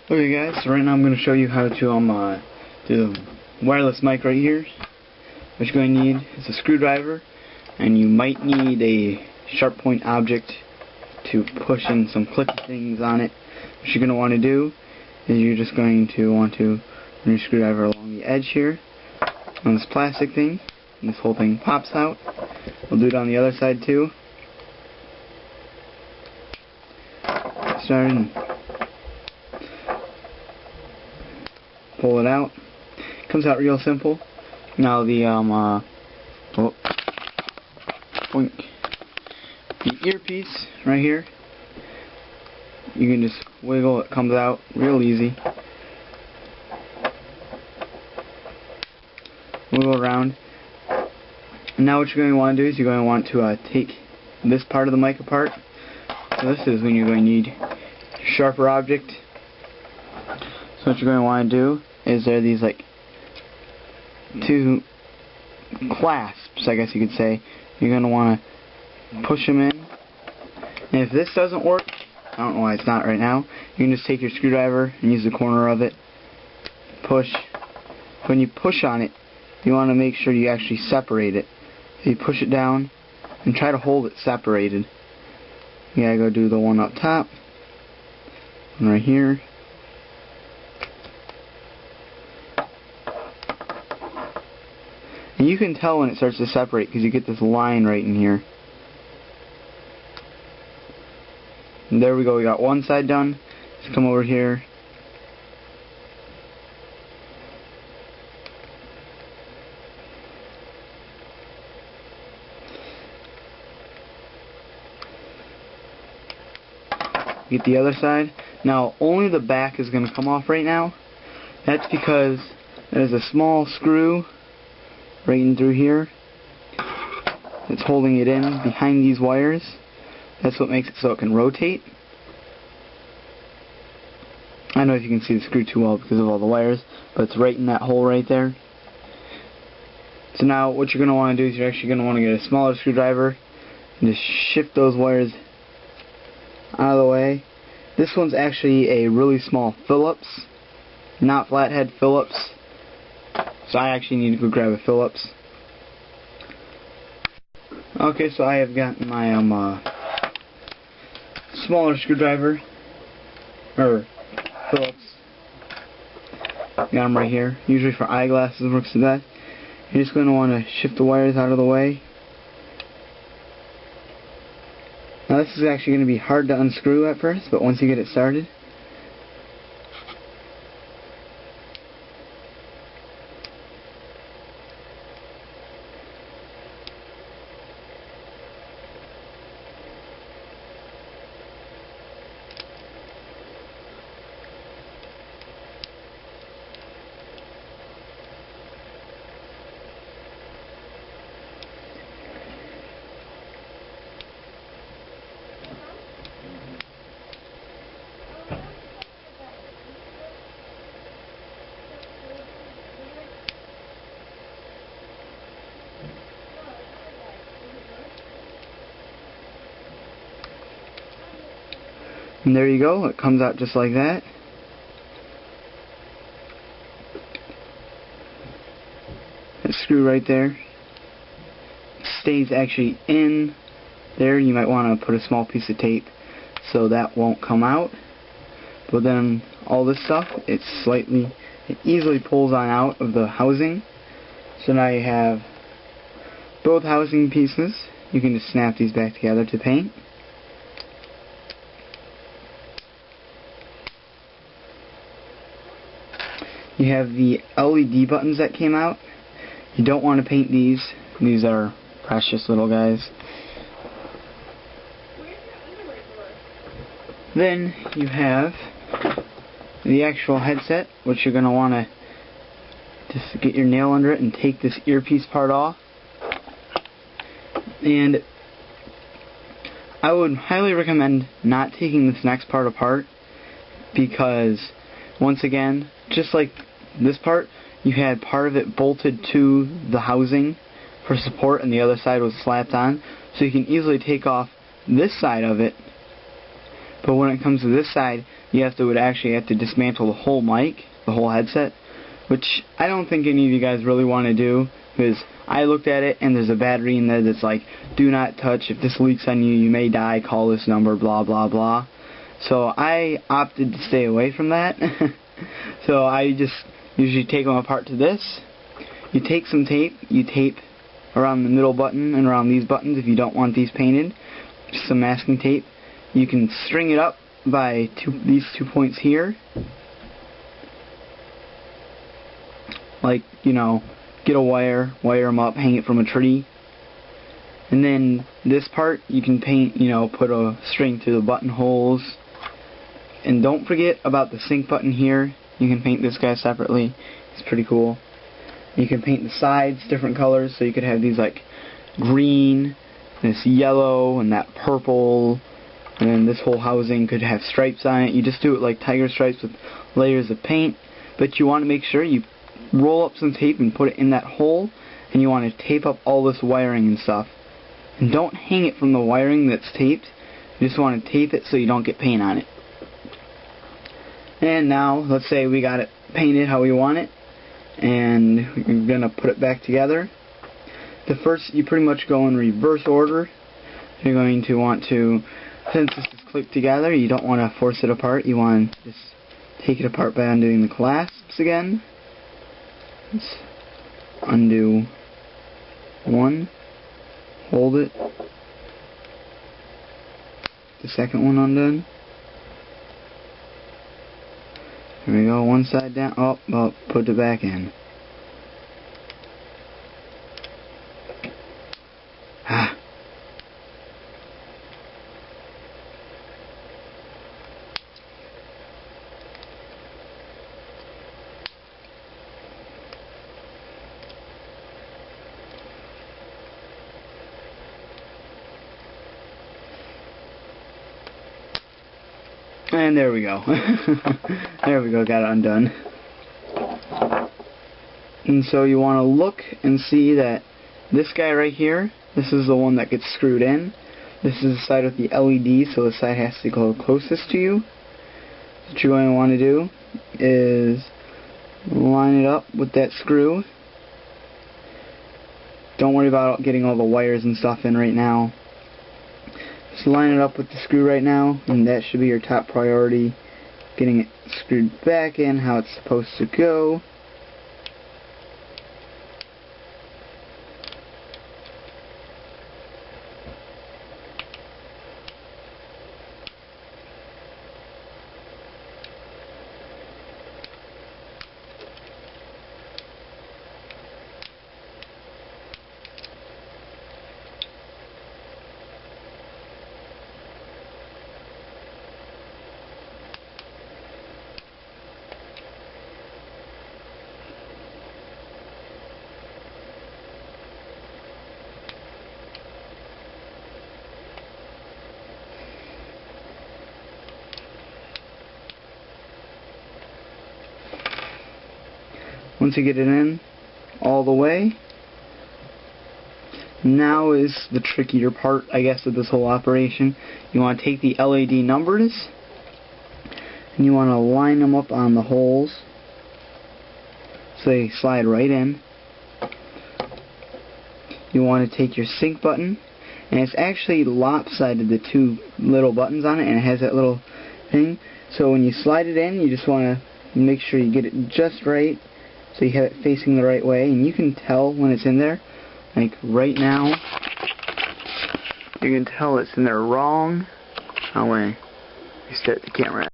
Okay guys, so right now I'm going to show you how to do the wireless mic right here. What you're going to need is a screwdriver, and you might need a sharp point object to push in some clicky things on it. What you're going to want to do is you're just going to want to run your screwdriver along the edge here on this plastic thing, and this whole thing pops out. We'll do it on the other side too. Start and pull it out. Comes out real simple. Now the earpiece right here, you can just wiggle, it comes out real easy. Wiggle around. And now what you're going to want to do is you're going to want to take this part of the mic apart. So this is when you're going to need a sharper object. So what you're going to want to do is there are these like two clasps, I guess you could say. You're going to want to push them in. And if this doesn't work, I don't know why it's not right now, you can just take your screwdriver and use the corner of it. Push. When you push on it, you want to make sure you actually separate it. So you push it down and try to hold it separated. You gotta go do the one up top, and right here. And you can tell when it starts to separate because you get this line right in here. And there we go, we got one side done. Let's come over here. Get the other side. Now only the back is going to come off right now. That's because there's a small screw right in through here that's holding it in behind these wires. That's what makes it so it can rotate. I don't know if you can see the screw too well because of all the wires, but it's right in that hole right there. So now what you're going to want to do is you're actually going to want to get a smaller screwdriver and just shift those wires out of the way. This one's actually a really small Phillips, not flathead, Phillips. So I actually need to go grab a Phillips. Okay, so I have gotten my smaller screwdriver, or Phillips. Got them right here. Usually for eyeglasses works the best. You're just going to want to shift the wires out of the way. Now this is actually going to be hard to unscrew at first, but once you get it started, and there you go, it comes out just like that. That screw right there stays actually in there. You might want to put a small piece of tape so that won't come out. But then all this stuff, it easily pulls on out of the housing. So now you have both housing pieces. You can just snap these back together to paint. You have the LED buttons that came out. You don't want to paint these. These are precious little guys. Then you have the actual headset, which you're going to want to just get your nail under it and take this earpiece part off. And I would highly recommend not taking this next part apart, because once again, just like this part, you had part of it bolted to the housing for support and the other side was slapped on, so you can easily take off this side of it But when it comes to this side, you would actually have to dismantle the whole mic, the whole headset, which I don't think any of you guys really want to do, because I looked at it and there's a battery in there that's like, do not touch, if this leaks on you, you may die, call this number, blah blah blah. So I opted to stay away from that. So I just usually take them apart to this. You take some tape, you tape around the middle button and around these buttons if you don't want these painted, just some masking tape. You can string it up by these 2 points here, like, you know, get a wire them up, hang it from a tree, and then this part you can paint, you know, put a string through the buttonholes. And don't forget about the sync button here. You can paint this guy separately. It's pretty cool. You can paint the sides different colors, so you could have these like green, this yellow, and that purple, and then this whole housing could have stripes on it. You just do it like tiger stripes with layers of paint, but you want to make sure you roll up some tape and put it in that hole, and you want to tape up all this wiring and stuff. And don't hang it from the wiring that's taped. You just want to tape it so you don't get paint on it. And now, let's say we got it painted how we want it, and we're going to put it back together. The first, you pretty much go in reverse order. You're going to want to, since this is clipped together, you don't want to force it apart. You want to just take it apart by undoing the clasps again. Let's undo one, hold it, the second one undone. Here we go, one side down, oh, put it back in. And there we go. There we go, got it undone. And so you want to look and see that this guy right here, this is the one that gets screwed in. This is the side with the LED, so the side has to go closest to you. What you're going to want to do is line it up with that screw. Don't worry about getting all the wires and stuff in right now. Just line it up with the screw right now, and that should be your top priority. Getting it screwed back in how it's supposed to go. Once you get it in all the way, now is the trickier part, I guess, of this whole operation. You want to take the LED numbers and you want to line them up on the holes so they slide right in. You want to take your sync button, and it's actually lopsided, the two little buttons on it, and it has that little thing. So when you slide it in, you just want to make sure you get it just right, so you have it facing the right way, and you can tell when it's in there. Like right now, you can tell it's in there wrong. Oh wait, you set the camera.